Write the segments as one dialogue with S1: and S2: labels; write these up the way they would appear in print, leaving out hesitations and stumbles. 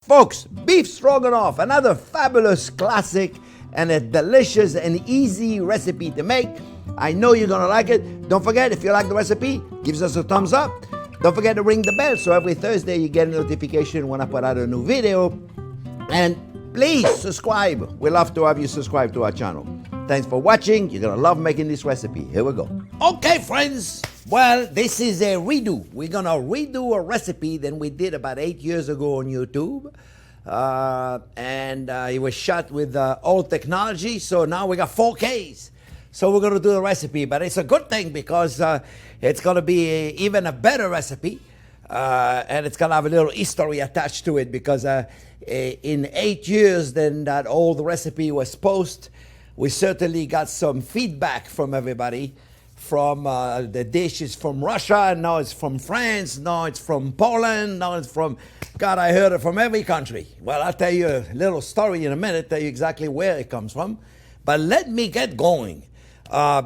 S1: Folks, beef stroganoff, another fabulous classic and a delicious and easy recipe to make. I know you're gonna like it. Don't forget, if you like the recipe, give us a thumbs up. Don't forget to ring the bell so every Thursday you get a notification when I put out a new video. And please subscribe. We love to have you subscribe to our channel. Thanks for watching. You're gonna love making this recipe. Here we go. Okay, friends. Well, this is a redo. We're gonna redo a recipe that we did about 8 years ago on YouTube. It was shot with old technology, so now we got 4Ks. So we're gonna do the recipe, but it's a good thing because it's gonna be even a better recipe. And it's gonna have a little history attached to it because in 8 years then that old recipe was posted, we certainly got some feedback from everybody, from the dishes from Russia, now it's from France, now it's from Poland, now it's from, God, I heard it from every country. Well, I'll tell you a little story in a minute, tell you exactly where it comes from. But let me get going.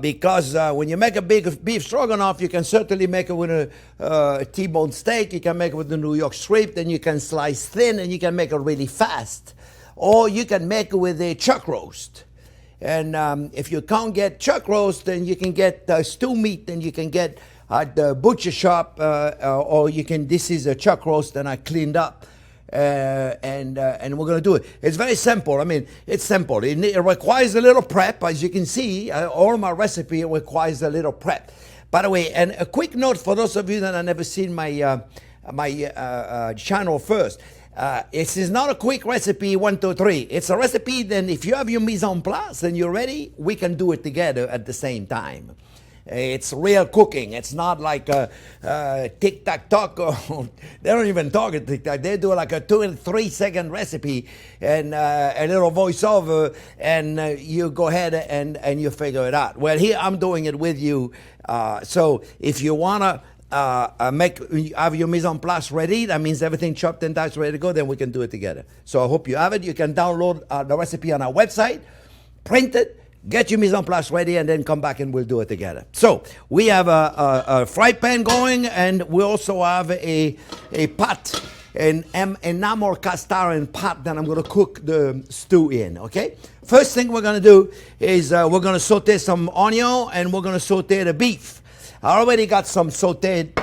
S1: Because when you make a big beef stroganoff, you can certainly make it with a T-bone steak, you can make it with the New York strip, then you can slice thin and you can make it really fast. Or you can make it with a chuck roast. And if you can't get chuck roast, then you can get stew meat, and you can get at the butcher shop, or you can, this is a chuck roast and I cleaned up. And we're going to do it. It's very simple. I mean, it's simple. It requires a little prep. As you can see, all my recipe requires a little prep. By the way, and a quick note for those of you that have never seen my channel first. This is not a quick recipe, 1, 2, 3. It's a recipe, then if you have your mise en place and you're ready, we can do it together at the same time. It's real cooking. It's not like tic-tac-toc. They don't even talk at tic-tac. They do like a 2 and 3 second recipe and a little voiceover, and you go ahead and you figure it out. Well, here I'm doing it with you. So if you want to have your mise en place ready, that means everything chopped and diced ready to go, then we can do it together. So I hope you have it. You can download the recipe on our website, print it, get your mise en place ready, and then come back and we'll do it together. So we have a fry pan going, and we also have a pot, an enamel cast iron pot that I'm going to cook the stew in, okay? First thing we're going to do is we're going to saute some onion, and we're going to saute the beef. I already got some sauteed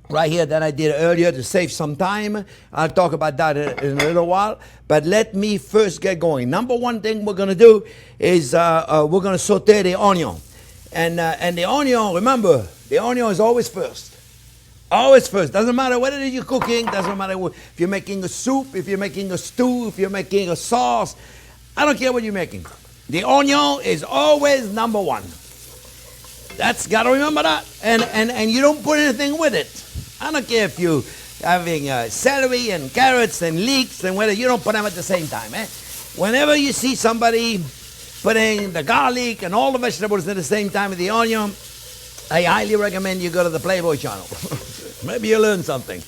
S1: right here that I did earlier to save some time. I'll talk about that in a little while. But let me first get going. Number one thing we're going to do is we're going to saute the onion. And the onion, remember, the onion is always first. Always first. Doesn't matter whether you're cooking. Doesn't matter if you're making a soup, if you're making a stew, if you're making a sauce. I don't care what you're making. The onion is always number one. That's got to remember that. And you don't put anything with it. I don't care if you're having celery and carrots and leeks and whether you don't put them at the same time. Whenever you see somebody putting the garlic and all the vegetables at the same time with the onion, I highly recommend you go to the Playboy channel. Maybe you learn something.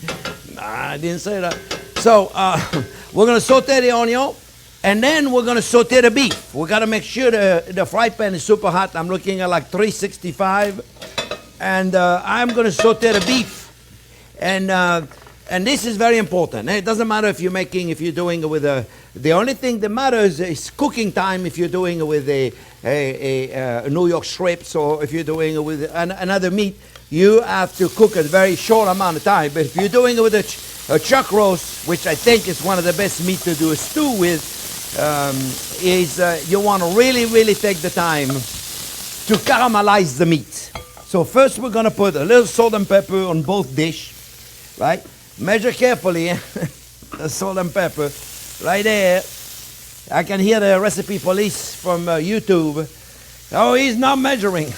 S1: Nah, I didn't say that. So we're going to saute the onion, and then we're going to saute the beef. We got to make sure the fry pan is super hot. I'm looking at like 365, and I'm going to saute the beef. And this is very important. It doesn't matter if you're doing it with the only thing that matters is cooking time if you're doing it with a New York strips, or if you're doing it with another meat. You have to cook a very short amount of time. But if you're doing it with a chuck roast, which I think is one of the best meat to do a stew with, you want to really, really take the time to caramelize the meat. So first we're going to put a little salt and pepper on both dishes. Right? Measure carefully, the salt and pepper, right there. I can hear the recipe police from YouTube. Oh, he's not measuring.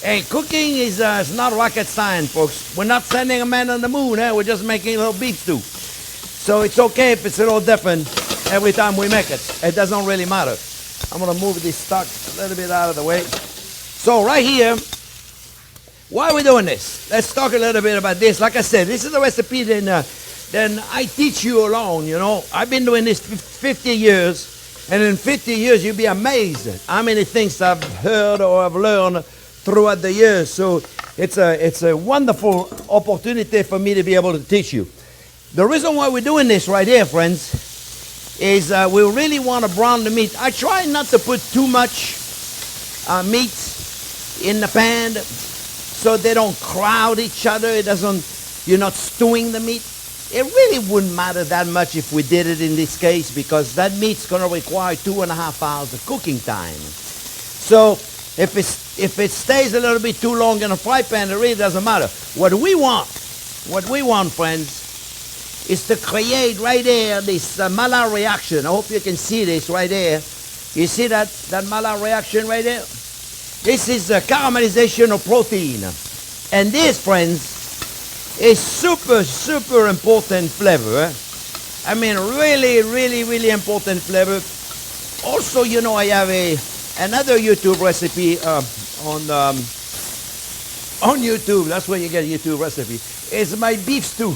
S1: Hey, cooking is not rocket science, folks. We're not sending a man on the moon. We're just making a little beef stew. So it's okay if it's a little different every time we make it. It doesn't really matter. I'm going to move this stock a little bit out of the way. So right here, why are we doing this? Let's talk a little bit about this. Like I said, this is a recipe then I teach you alone, you know. I've been doing this 50 years, and in 50 years you'll be amazed how many things I've heard or I've learned throughout the years. So it's a wonderful opportunity for me to be able to teach you. The reason why we're doing this right here, friends, is we really want to brown the meat. I try not to put too much meat in the pan so they don't crowd each other. It doesn't, you're not stewing the meat. It really wouldn't matter that much if we did it in this case, because that meat's going to require 2.5 hours of cooking time. So if it stays a little bit too long in a fry pan, it really doesn't matter. What we want, friends, is to create right there this Maillard reaction. I hope you can see this right there. You see that Maillard reaction right there? This is the caramelization of protein. And this, friends, is super, super important flavor. I mean, really, really, really important flavor. Also, you know, I have another YouTube recipe on YouTube. That's where you get a YouTube recipe. It's my beef stew.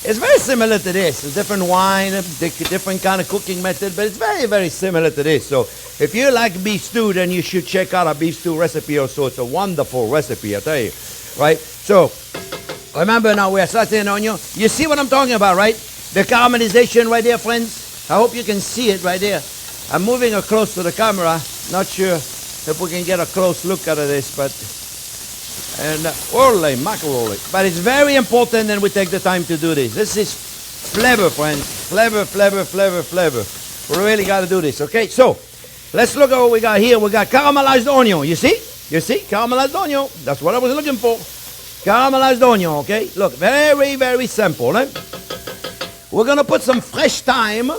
S1: It's very similar to this. A different wine, different kind of cooking method, but it's very, very similar to this. So if you like beef stew, then you should check out a beef stew recipe also. It's a wonderful recipe, I tell you. Right? So remember now, we're sauteing onion. You see what I'm talking about, right? The caramelization right there, friends. I hope you can see it right there. I'm moving it close to the camera. Not sure if we can get a close look at this, but holy mackerel. But it's very important that we take the time to do this. This is flavor, friends. Flavor, flavor, flavor, flavor. We really got to do this, okay? So let's look at what we got here. We got caramelized onion. You see? You see? Caramelized onion. That's what I was looking for. Caramelized onion, okay? Look, very, very simple, eh? We're going to put some fresh thyme,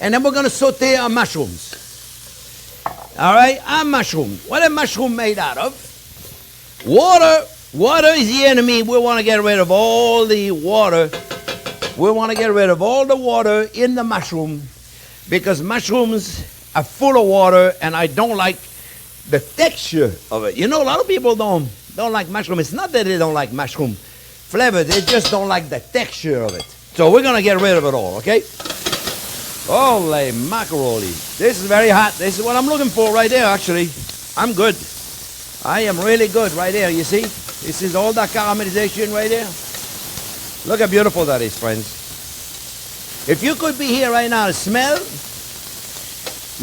S1: and then we're going to saute our mushrooms. All right? Our mushroom. What are mushroom made out of? Water. Water is the enemy. We want to get rid of all the water. We want to get rid of all the water in the mushroom, because mushrooms are full of water, and I don't like the texture of it. You know, a lot of people don't like mushroom. It's not that they don't like mushroom flavor. They just don't like the texture of it. So we're going to get rid of it all, okay? Holy macaroni. This is very hot. This is what I'm looking for right there, actually. I'm good. I am really good right there, you see? This is all that caramelization right there. Look how beautiful that is, friends. If you could be here right now to smell,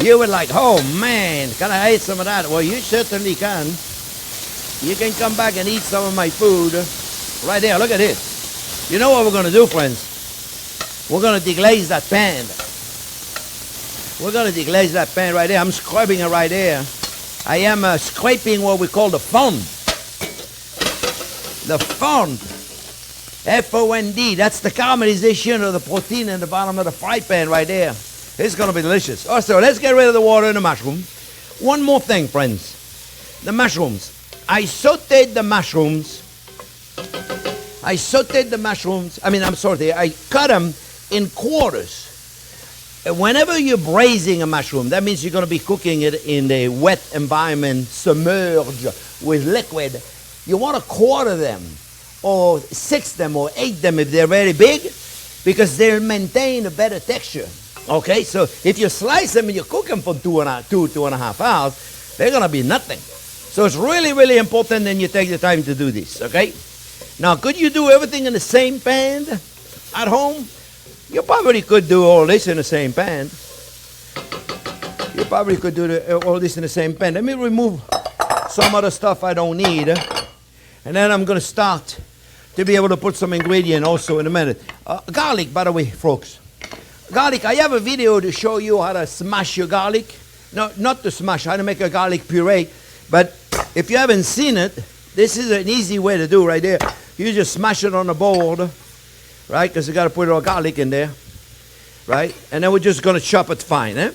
S1: you would like, oh man, can I eat some of that? Well, you certainly can. You can come back and eat some of my food right there. Look at this. You know what we're going to do, friends? We're going to deglaze that pan. We're going to deglaze that pan right there. I'm scrubbing it right there. I am scraping what we call the fond. The fond. F-O-N-D. That's the caramelization of the protein in the bottom of the fry pan right there. It's going to be delicious. Also, let's get rid of the water in the mushroom. One more thing, friends. The mushrooms. I sauteed the mushrooms. I cut them in quarters. Whenever you're braising a mushroom, that means you're going to be cooking it in a wet environment, submerged with liquid. You want to quarter them, or 6 them, or 8 them if they're very big, because they'll maintain a better texture. Okay, so if you slice them and you cook them for 2.5 hours, they're going to be nothing. So it's really, really important that you take the time to do this, okay? Now, could you do everything in the same pan at home? You probably could do all this in the same pan. You probably could do all this in the same pan. Let me remove some of the stuff I don't need. And then I'm going to start to be able to put some ingredient also in a minute. Garlic, by the way, folks. Garlic, I have a video to show you how to smash your garlic. No, not to smash, how to make a garlic puree. But if you haven't seen it, this is an easy way to do right there. You just smash it on the board, right? Because you got to put all garlic in there, right? And then we're just going to chop it fine, eh?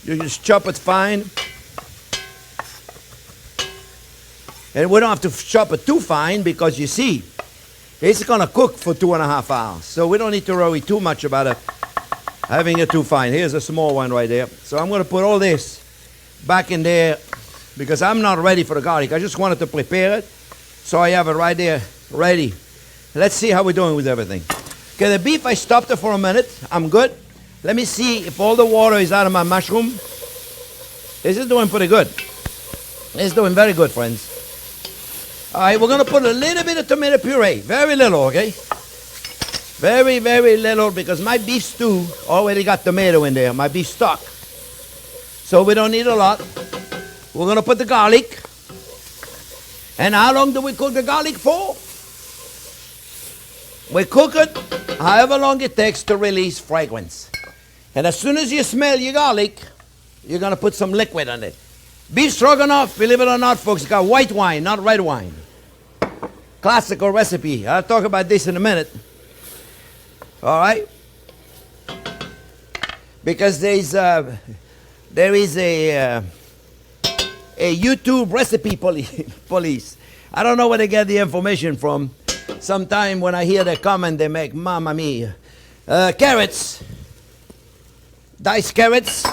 S1: You just chop it fine. And we don't have to chop it too fine, because you see, it's going to cook for 2.5 hours. So we don't need to worry too much about it, having it too fine. Here's a small one right there. So I'm going to put all this back in there, because I'm not ready for the garlic. I just wanted to prepare it, so I have it right there ready. Let's see how we're doing with everything. Okay, the beef, I stopped it for a minute. I'm good. Let me see if all the water is out of my mushroom. This is doing pretty good. It's doing very good, friends. All right, we're going to put a little bit of tomato puree. Very little, okay? Very, very little, because my beef stew already got tomato in there, my beef stock. So we don't need a lot. We're going to put the garlic. And how long do we cook the garlic for? We cook it however long it takes to release fragrance. And as soon as you smell your garlic, you're going to put some liquid on it. Beef stroganoff, believe it or not, folks, got white wine, not red wine. Classical recipe. I'll talk about this in a minute. All right? Because there is a YouTube recipe police. I don't know where they get the information from. Sometime when I hear their comment, they make mamma mia. Carrots. Diced carrots.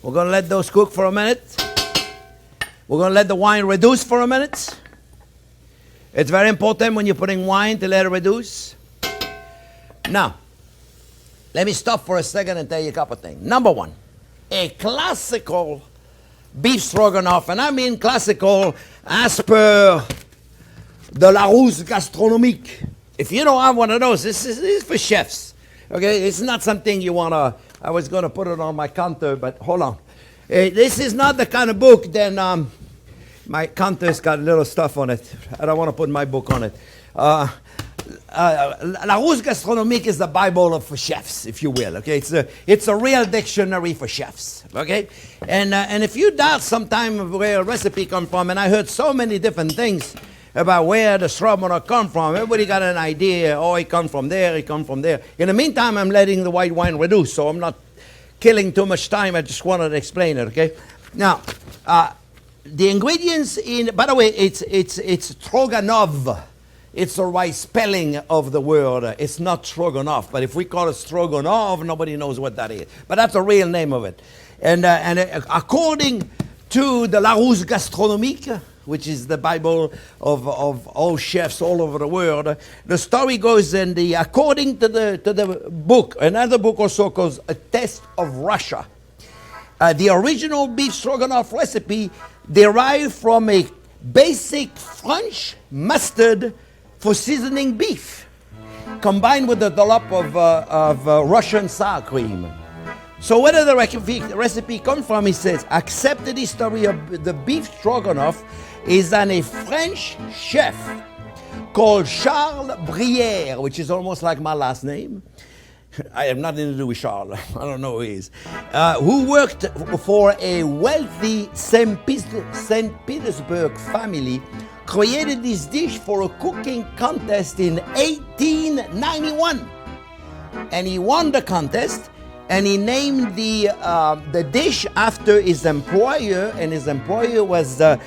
S1: We're going to let those cook for a minute. We're going to let the wine reduce for a minute. It's very important when you're putting wine to let it reduce. Now, let me stop for a second and tell you a couple of things. Number one, a classical beef stroganoff, and I mean classical as per the la roux gastronomique. If you don't have one of those, this is for chefs. Okay, it's not something you want to, I was going to put it on my counter, but hold on. This is not the kind of book, then my counter's got a little stuff on it. I don't want to put my book on it. La roux gastronomique is the Bible for chefs, if you will. Okay, it's a real dictionary for chefs. Okay, and if you doubt sometime where a recipe comes from, and I heard so many different things about where the stroganoff come from, everybody got an idea. Oh, it come from there, it come from there. In the meantime, I'm letting the white wine reduce, so I'm not killing too much time. I just wanted to explain it. Okay, now the ingredients in. By the way, it's Stroganov. It's the right spelling of the word. It's not Stroganoff, but if we call it Stroganoff, nobody knows what that is. But that's the real name of it. And according to the La Roux Gastronomique, which is the Bible of all chefs all over the world, the story goes according to the book, another book also called A Taste of Russia. The original beef stroganoff recipe derived from a basic French mustard for seasoning beef, combined with a dollop of Russian sour cream. So where did the recipe come from? He says, accepted history of the beef stroganoff is on a French chef called Charles Brière, which is almost like my last name. I have nothing to do with Charles. I don't know who he is. Who worked for a wealthy St. Petersburg family, created this dish for a cooking contest in 1891. And he won the contest, and he named the dish after his employer, and his employer was the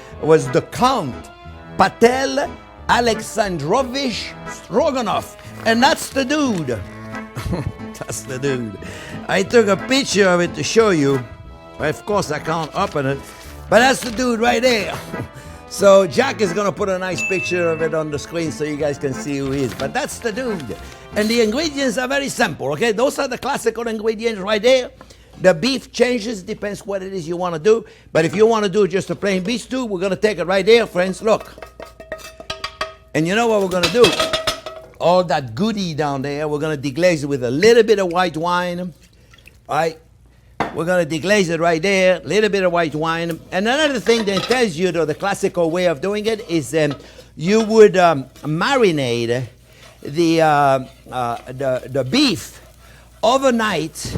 S1: Count Pavel Alexandrovich Stroganov. And that's the dude. That's the dude. I took a picture of it to show you. Of course, I can't open it, but that's the dude right there. So Jack is going to put a nice picture of it on the screen so you guys can see who he is. But that's the dude. And the ingredients are very simple, okay? Those are the classical ingredients right there. The beef changes, depends what it is you want to do. But if you want to do just a plain beef stew, we're going to take it right there, friends. Look. And you know what we're going to do? All that goodie down there, we're going to deglaze it with a little bit of white wine. All right? We're going to deglaze it right there, a little bit of white wine. And another thing that tells you, though, the classical way of doing it is you would marinate the beef overnight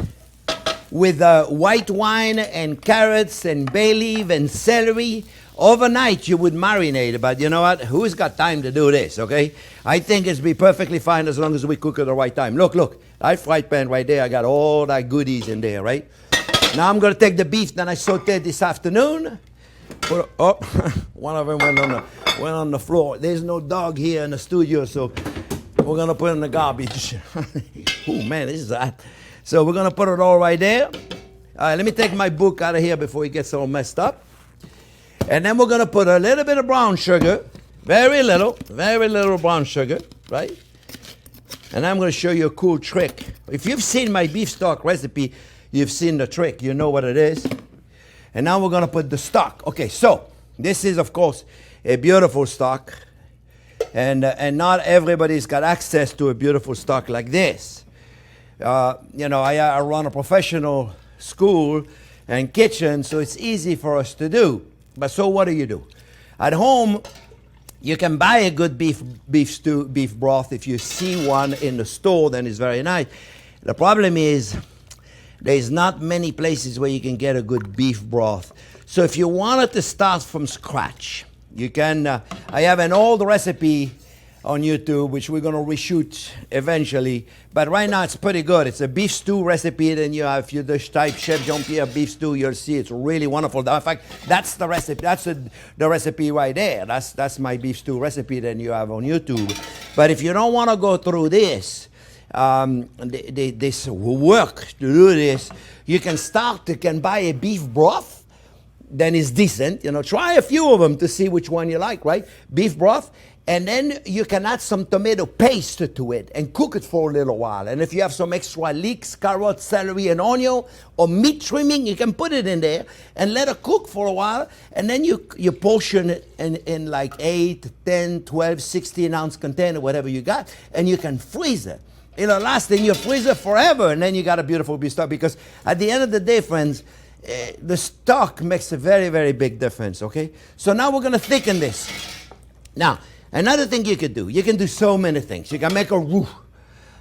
S1: with white wine and carrots and bay leaf and celery. Overnight you would marinate it, but you know what? Who's got time to do this, okay? I think it's be perfectly fine as long as we cook at the right time. Look, that fry pan right there, I got all that goodies in there, right? Now I'm going to take the beef that I sauteed this afternoon. Oh, one of them went on the floor. There's no dog here in the studio, so we're going to put it in the garbage. Oh, man, this is hot. So we're going to put it all right there. All right, let me take my book out of here before it gets all messed up. And then we're going to put a little bit of brown sugar, very little brown sugar, right? And I'm going to show you a cool trick. If you've seen my beef stock recipe, you've seen the trick. You know what it is. And now we're going to put the stock. Okay, so this is, of course, a beautiful stock. And not everybody's got access to a beautiful stock like this. You know, I run a professional school and kitchen, so it's easy for us to do. But so what do? At home, you can buy a good beef broth. If you see one in the store, then it's very nice. The problem is there's not many places where you can get a good beef broth. So if you wanted to start from scratch, you can, I have an old recipe on YouTube, which we're going to reshoot eventually. But right now, it's pretty good. It's a beef stew recipe. Then you have, if you just type Chef Jean-Pierre beef stew, you'll see it's really wonderful. In fact, that's the recipe. That's the recipe right there. That's my beef stew recipe that you have on YouTube. But if you don't want to go through this, this work to do this, you can buy a beef broth. Then it's decent. You know, try a few of them to see which one you like, right? Beef broth. And then you can add some tomato paste to it and cook it for a little while. And if you have some extra leeks, carrots, celery, and onion, or meat trimming, you can put it in there and let it cook for a while. And then you portion it in like 8, 10, 12, 16-ounce container, whatever you got, and you can freeze it. It'll last in your freezer forever, and then you got a beautiful beef stock. Because at the end of the day, friends, the stock makes a very, very big difference, okay? So now we're going to thicken this. Now, another thing you can do so many things. You can make a roux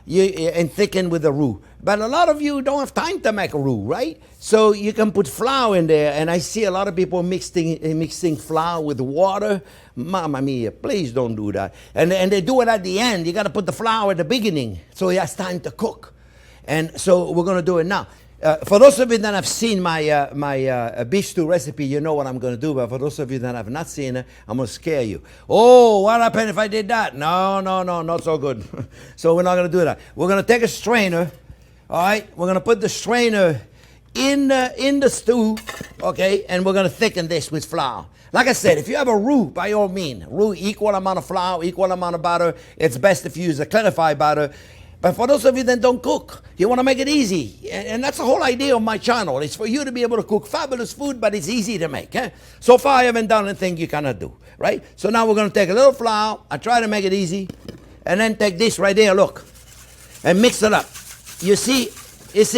S1: and thicken with a roux. But a lot of you don't have time to make a roux, right? So you can put flour in there, and I see a lot of people mixing flour with water. Mamma mia, please don't do that. And they do it at the end. You got to put the flour at the beginning so it has time to cook. And so we're going to do it now. For those of you that have seen my beef stew recipe, you know what I'm going to do. But for those of you that have not seen it, I'm going to scare you. Oh, what happened if I did that? No, not so good. So we're not going to do that. We're going to take a strainer. All right, we're going to put the strainer in the stew, okay, and we're going to thicken this with flour. Like I said, if you have a roux, by all means, roux, equal amount of flour, equal amount of butter. It's best if you use a clarified butter. But for those of you that don't cook, you want to make it easy. And that's the whole idea of my channel. It's for you to be able to cook fabulous food, but it's easy to make. Eh? So far, I haven't done anything you cannot do, right? So now we're going to take a little flour. I try to make it easy. And then take this right there, look. And mix it up. You see,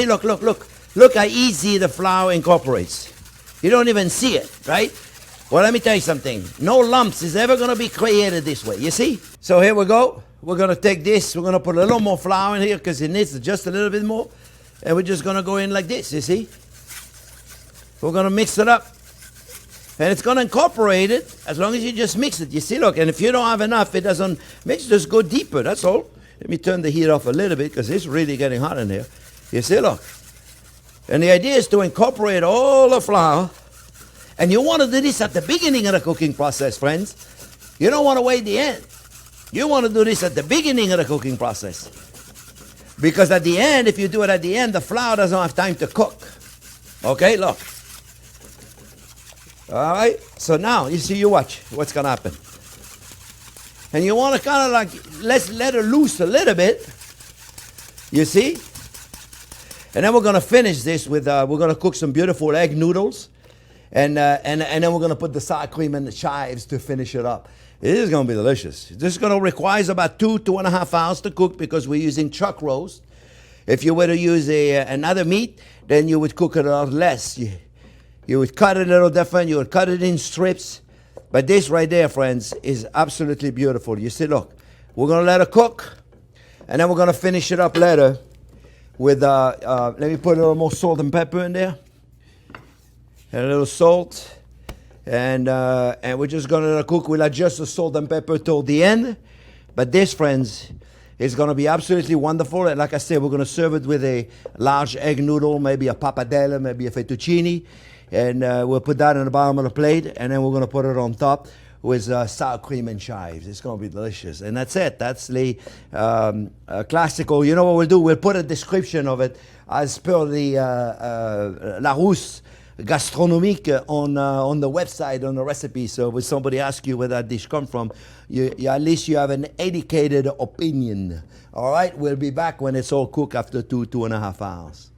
S1: look. Look how easy the flour incorporates. You don't even see it, right? Well, let me tell you something. No lumps is ever going to be created this way. You see? So here we go. We're going to take this. We're going to put a little more flour in here because it needs just a little bit more. And we're just going to go in like this, you see? We're going to mix it up. And it's going to incorporate it as long as you just mix it. You see, look. And if you don't have enough, it doesn't mix. Just go deeper. That's all. Let me turn the heat off a little bit because it's really getting hot in here. You see, look. And the idea is to incorporate all the flour. And you want to do this at the beginning of the cooking process, friends. You don't want to wait the end. You want to do this at the beginning of the cooking process. Because at the end, if you do it at the end, the flour doesn't have time to cook. Okay, look. All right, so now, you watch what's going to happen. And you want to kind of like, let's let it loose a little bit. You see? And then we're going to finish this with, we're going to cook some beautiful egg noodles. And then we're going to put the sour cream and the chives to finish it up. It is going to be delicious. This is going to require about 2.5 hours to cook because we're using chuck roast. If you were to use another meat, then you would cook it a lot less. You would cut it a little different. You would cut it in strips. But this right there, friends, is absolutely beautiful. You see, look, we're going to let it cook. And then we're going to finish it up later with, let me put a little more salt and pepper in there. And a little salt. And we're just going to cook. We'll adjust the salt and pepper till the end. But this, friends, is going to be absolutely wonderful. And like I said, we're going to serve it with a large egg noodle, maybe a pappardelle, maybe a fettuccine. And we'll put that on the bottom of the plate. And then we're going to put it on top with sour cream and chives. It's going to be delicious. And that's it. That's the classical. You know what we'll do? We'll put a description of it as per the Larousse gastronomique on the website, on the recipe. So when somebody asks you where that dish come from, at least you have an educated opinion. All right, we'll be back when it's all cooked after 2.5 hours.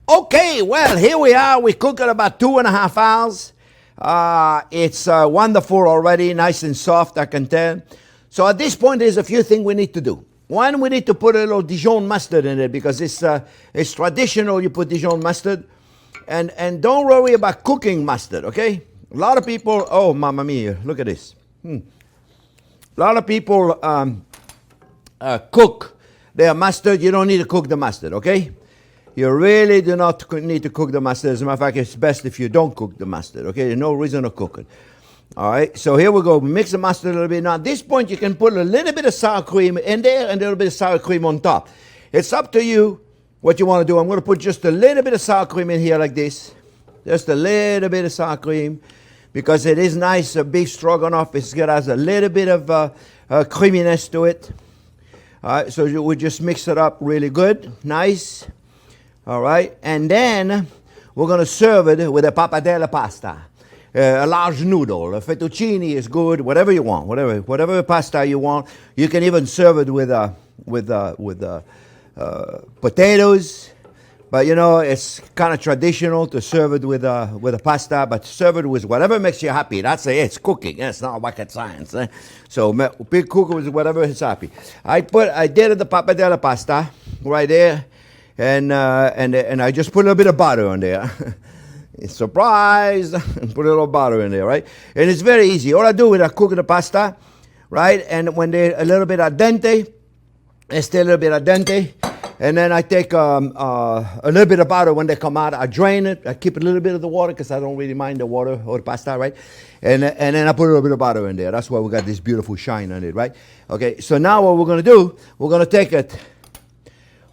S1: Okay, well, here we are. We cook it about 2.5 hours. It's wonderful already, nice and soft, I can tell. So at this point, there's a few things we need to do. One, we need to put a little Dijon mustard in it because it's traditional. You put Dijon mustard, and don't worry about cooking mustard. Okay, a lot of people. Oh, mamma mia! Look at this. A lot of people cook their mustard. You don't need to cook the mustard. Okay, you really do not need to cook the mustard. As a matter of fact, it's best if you don't cook the mustard. Okay, there's no reason to cook it. All right, so here we go. Mix the mustard a little bit. Now, at this point, you can put a little bit of sour cream in there and a little bit of sour cream on top. It's up to you what you want to do. I'm going to put just a little bit of sour cream in here like this. Just a little bit of sour cream because it is nice. Beef stroganoff, it has a little bit of creaminess to it. All right, so we just mix it up really good. Nice. All right, and then we're going to serve it with a pappardelle pasta. A large noodle, a fettuccine is good. Whatever you want, whatever pasta you want. You can even serve it with potatoes. But you know it's kind of traditional to serve it with a pasta. But serve it with whatever makes you happy. That's it. It's cooking. It's not rocket science. Eh? So big cook with whatever is happy. I did the pappardelle pasta right there, and I just put a little bit of butter on there. Surprise! Put a little butter in there, right? And it's very easy. All I do is I cook the pasta, right? And when they're a little bit al dente, they stay a little bit al dente. And then I take a little bit of butter when they come out. I drain it. I keep a little bit of the water because I don't really mind the water or the pasta, right? And then I put a little bit of butter in there. That's why we got this beautiful shine on it, right? Okay, so now what we're going to do, we're going to take it.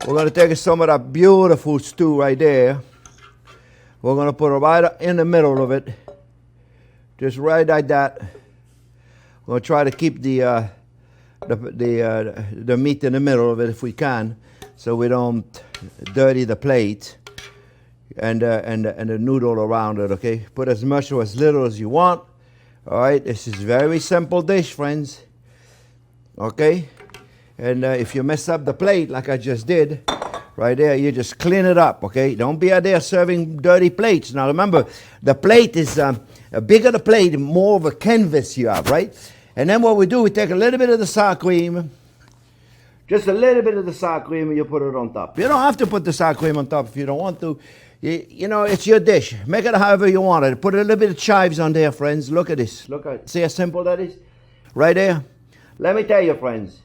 S1: We're going to take some of that beautiful stew right there. We're going to put it right in the middle of it, just right like that. We're going to try to keep the meat in the middle of it if we can, so we don't dirty the plate and the noodle around it. Okay, put as much or as little as you want. All right, this is a very simple dish, friends. Okay, and if you mess up the plate like I just did. Right there, you just clean it up, okay? Don't be out there serving dirty plates. Now remember, the plate is, a bigger the plate, more of a canvas you have, right? And then what we do, we take a little bit of the sour cream, just a little bit of the sour cream, and you put it on top. You don't have to put the sour cream on top if you don't want to. You know, it's your dish. Make it however you want it. Put a little bit of chives on there, friends. Look at this. Look at it. See how simple that is? Right there. Let me tell you, friends.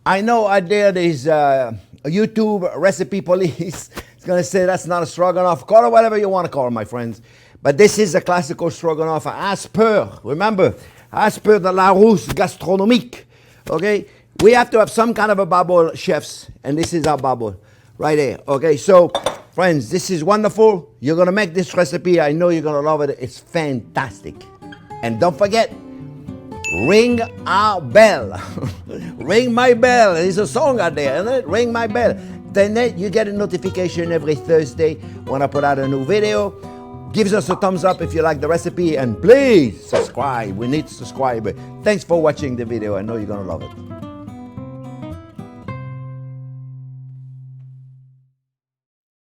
S1: I know out there's a YouTube recipe police. It's going to say that's not a stroganoff. Call it whatever you want to call it, my friends. But this is a classical stroganoff as per, remember, as per the la roux gastronomique. Okay? We have to have some kind of a bubble, chefs, and this is our bubble right there. Okay? So, friends, this is wonderful. You're going to make this recipe. I know you're going to love it. It's fantastic. And don't forget, ring our bell. Ring my bell. There's a song out there, isn't it? Ring my bell. Then you get a notification every Thursday when I put out a new video. Give us a thumbs up if you like the recipe, and please subscribe. We need subscribers. Thanks for watching the video. I know you're going to love it.